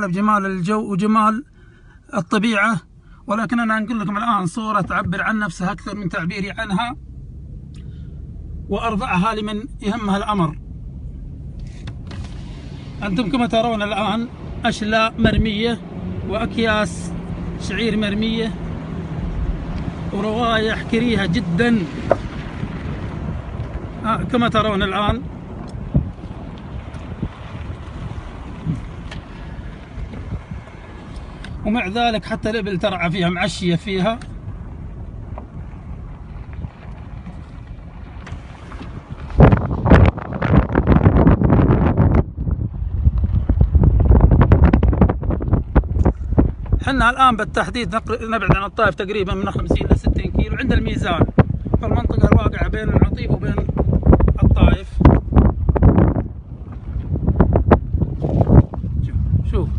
بجمال الجو وجمال الطبيعة، ولكن أنا أنقل لكم الآن صورة تعبر عن نفسها أكثر من تعبيري عنها، وأرضعها لمن يهمها الأمر. أنتم كما ترون الآن أشلاء مرمية وأكياس شعير مرمية وروايح كريهة جدا كما ترون الآن. ومع ذلك حتى الإبل ترعى فيها، معشية فيها. حنا الآن بالتحديد نبعد عن الطائف تقريبا من 50 إلى 60 كيلو عند الميزان، في المنطقة الواقعة بين العطيف وبين الطائف. شوف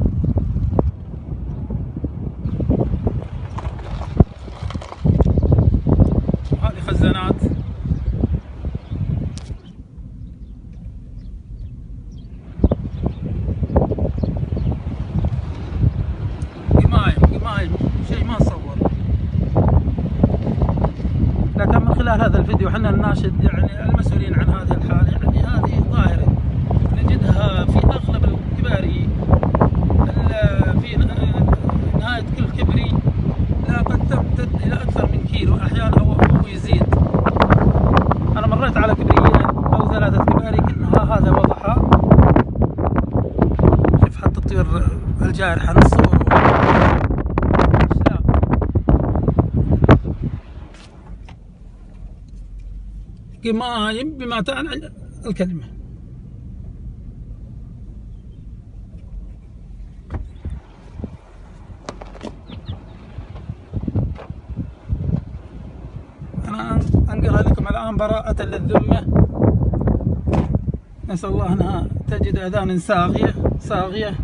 هذه خزانات. شيء ما تصور. لكن من خلال هذا الفيديو حنا نناشد يعني المسؤولين عن هذه الحالة، يعني هذه ظاهرة نجدها في أغلب الكباري، في نهاية كل كبري لا قد تمتد إلى أكثر من كيلو أحيانا أو يزيد. أنا مريت على كبريين أو 3 كباري كلها هذا وضعها. شوف حتى الطيور الجارحة نصور قمايم بما تعني الكلمة. أنا أنقلها لكم الآن براءة للذمة. نسأل الله أنها تجد أذان صاغية